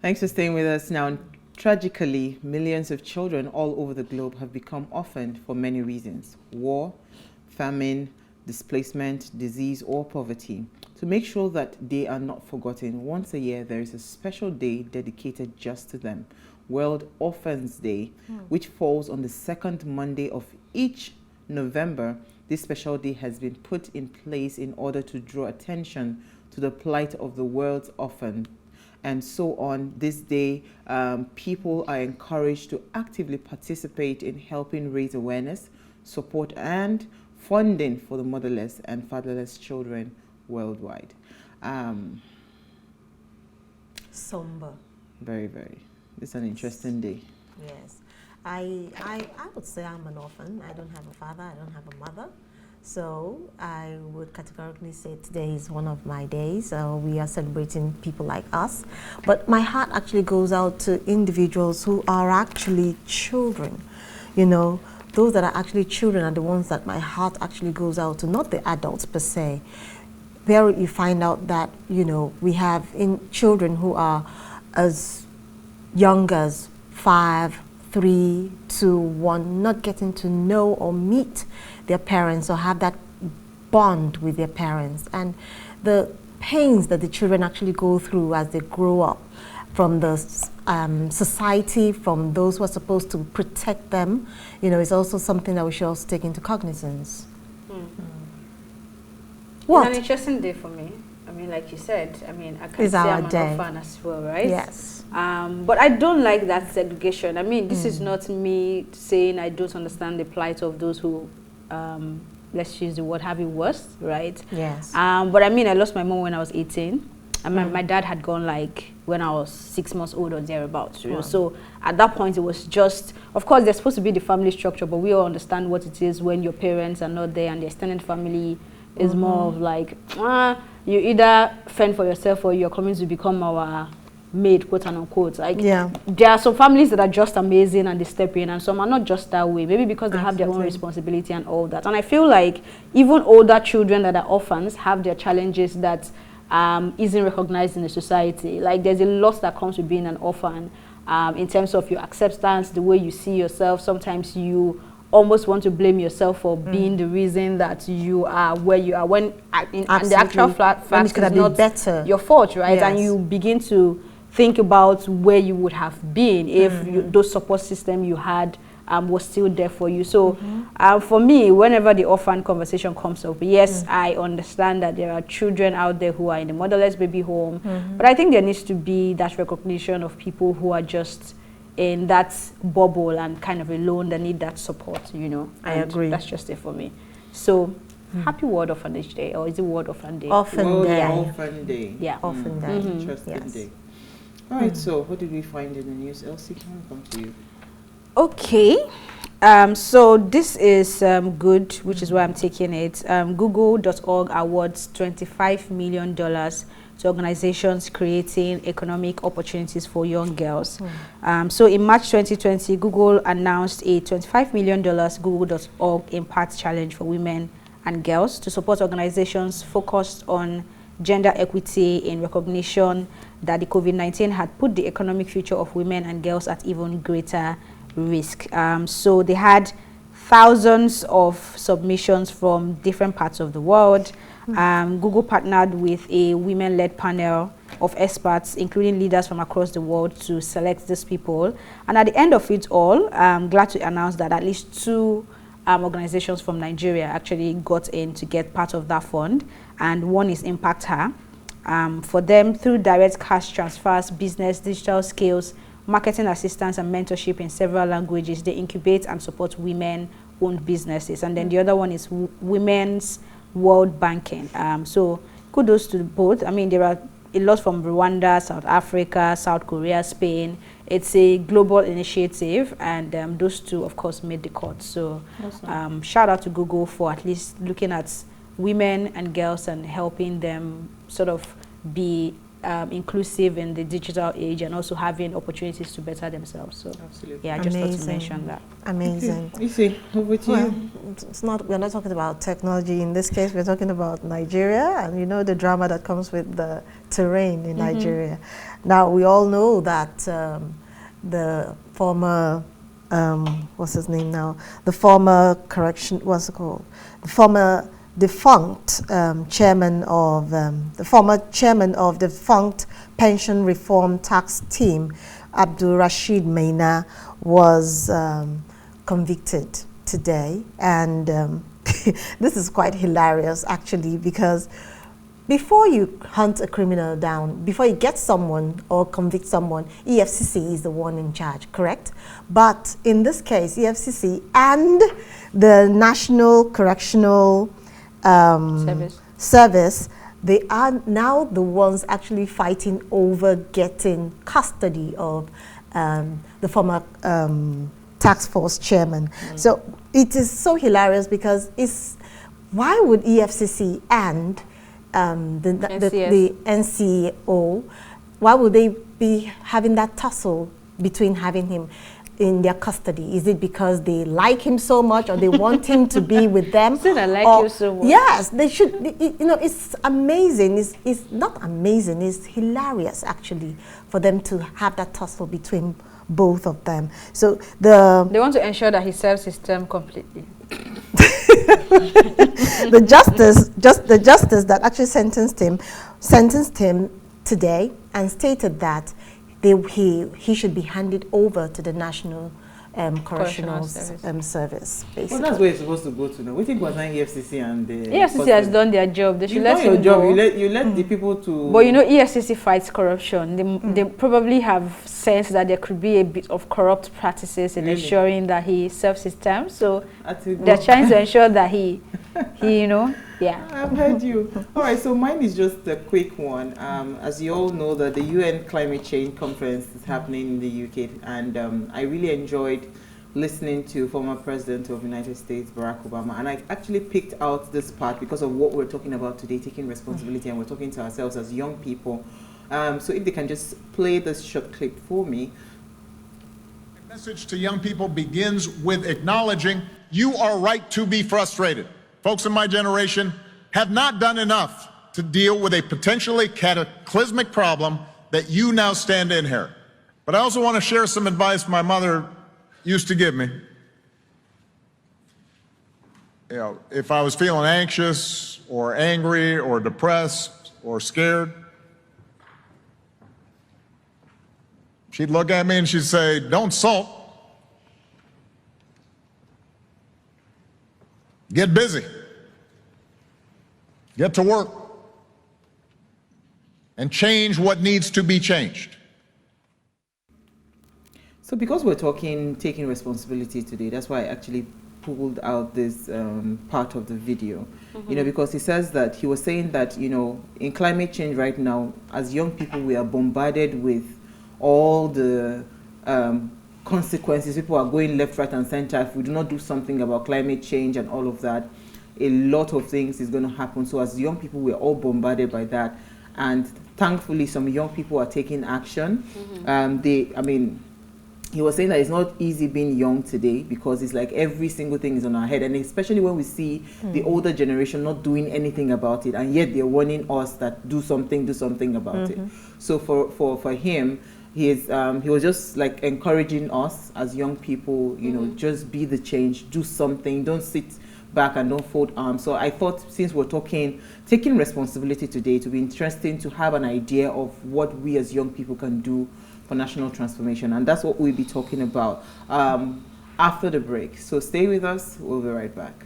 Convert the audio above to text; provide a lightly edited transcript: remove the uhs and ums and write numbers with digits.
Thanks for staying with us. Now, tragically, millions of children all over the globe have become orphaned for many reasons: war, famine, displacement, disease, or poverty. To make sure that they are not forgotten, once a year there is a special day dedicated just to them, World Orphans Day, which falls on the second Monday of each November. This special day has been put in place in order to draw attention to the plight of the world's orphan. And so on this day, people are encouraged to actively participate in helping raise awareness, support, and funding for the motherless and fatherless children worldwide. Somber. Very, very. It's an interesting day. Yes. I would say I'm an orphan. I don't have a father. I don't have a mother. So I would categorically say today is one of my days. We are celebrating people like us. But my heart actually goes out to individuals who are actually children. You know, those that are actually children are the ones that my heart actually goes out to, not the adults per se. There you find out that, you know, we have children who are as young as 5, 3, 2, 1, not getting to know or meet their parents or have that bond with their parents. And the pains that the children actually go through as they grow up, from the society, from those who are supposed to protect them, you know, is also something that we should also take into cognizance. What? It's an interesting day for me. I mean, like you said, I mean, I can It's say our I'm an day. orphan as well, right? Yes. But I don't like that segregation. I mean, this is not me saying I don't understand the plight of those who, let's use the word, have it worse, right? Yes. But I mean, I lost my mom when I was 18. And my dad had gone like when I was 6 months old or thereabouts. You know? So at that point, it was just, of course, there's supposed to be the family structure, but we all understand what it is when your parents are not there and the extended family is more of like, you either fend for yourself or you're coming to become our maid, quote and unquote. Like, there are some families that are just amazing and they step in, and some are not just that way, maybe because they have their own responsibility and all that. And I feel like even older children that are orphans have their challenges that isn't recognized in the society. Like, there's a lot that comes with being an orphan, in terms of your acceptance, the way you see yourself. Sometimes you almost want to blame yourself for being the reason that you are where you are, when and the actual fact is not better. Your fault, right? Yes. And you begin to think about where you would have been if those support system you had was still there for you. So for me, whenever the orphan conversation comes up, yes, I understand that there are children out there who are in the motherless baby home, but I think there needs to be that recognition of people who are just in that bubble and kind of alone that need that support, you know. I agree. That's just it for me. So happy World Orphanage Day, or is it World Orphan Day? Orphan Day. Orphan Day. Yeah, Orphan Day. Interesting day. All right, so what did we find in the news? Elsie, can we come to you? Okay, so this is good, which is why I'm taking it. Google.org awards $25 million to organizations creating economic opportunities for young girls. So in March 2020, Google announced a $25 million Google.org Impact Challenge for women and girls to support organizations focused on gender equity, in recognition that the COVID-19 had put the economic future of women and girls at even greater risk. So they had thousands of submissions from different parts of the world. Google partnered with a women-led panel of experts, including leaders from across the world, to select these people. And at the end of it all, I'm glad to announce that at least 2 organizations from Nigeria actually got in to get part of that fund. And one is Impact Her. For them, through direct cash transfers, business, digital skills, marketing assistance, and mentorship in several languages, they incubate and support women-owned businesses. And then the other one is Women's World Banking. So kudos to both. I mean, there are a lot from Rwanda, South Africa, South Korea, Spain. It's a global initiative, and those 2, of course, made the cut. So awesome. Shout out to Google for at least looking at women and girls and helping them sort of be inclusive in the digital age and also having opportunities to better themselves. So, absolutely. yeah, I just thought to mention that. Amazing. You see, over to you. It's not. We're not talking about technology in this case. We're talking about Nigeria, and you know the drama that comes with the terrain in Nigeria. Now we all know that the former, what's his name now? The former what's it called? The former defunct chairman of the former chairman of the defunct pension reform tax team, Abdulrasheed Maina, was convicted today, and this is quite hilarious actually, because before you hunt a criminal down, before you get someone or convict someone, EFCC is the one in charge, correct? But in this case, EFCC and the National Correctional Service, they are now the ones actually fighting over getting custody of the former task force chairman. So it is so hilarious, because why would EFCC and the NCO, why would they be having that tussle between having him in their custody? Is it because they like him so much, or they want him to be with them? I like you so much. Yes, they should. You know, it's amazing. It's not amazing. It's hilarious actually for them to have that tussle between both of them. So they want to ensure that he serves his term completely. the justice that actually sentenced him today and stated that he should be handed over to the National Correctional Service. Basically. Well, that's where it's supposed to go to now. We think was not EFCC and the EFCC has done their job. They should let him go. You let the people to. But you know, EFCC fights corruption. They probably have sensed that there could be a bit of corrupt practices in ensuring that he serves his term. So they're trying to ensure that he you know. Yeah, I've heard you. All right, so mine is just a quick one. As you all know, that the UN Climate Change Conference is happening in the UK, and I really enjoyed listening to former President of the United States, Barack Obama, and I actually picked out this part because of what we're talking about today, taking responsibility, and we're talking to ourselves as young people. So if they can just play this short clip for me. The message to young people begins with acknowledging you are right to be frustrated. Folks in my generation have not done enough to deal with a potentially cataclysmic problem that you now stand to inherit. But I also want to share some advice my mother used to give me. You know, if I was feeling anxious or angry or depressed or scared, she'd look at me and she'd say, "Don't sulk. Get busy. Get to work. And change what needs to be changed." So because we're taking responsibility today, that's why I actually pulled out this part of the video. You know, because he says that, he was saying that, you know, in climate change right now, as young people, we are bombarded with all the consequences. People are going left, right, and center. If we do not do something about climate change and all of that, a lot of things is going to happen. So as young people, we're all bombarded by that. And thankfully, some young people are taking action. He was saying that it's not easy being young today, because it's like every single thing is on our head. And especially when we see the older generation not doing anything about it, and yet they're warning us that do something about it. So for him, he was just like encouraging us as young people, you know, just be the change, do something, don't sit back and don't fold arms. So I thought, since we're taking responsibility today, it would be interesting to have an idea of what we as young people can do for national transformation, and that's what we'll be talking about after the break. So stay with us, we'll be right back.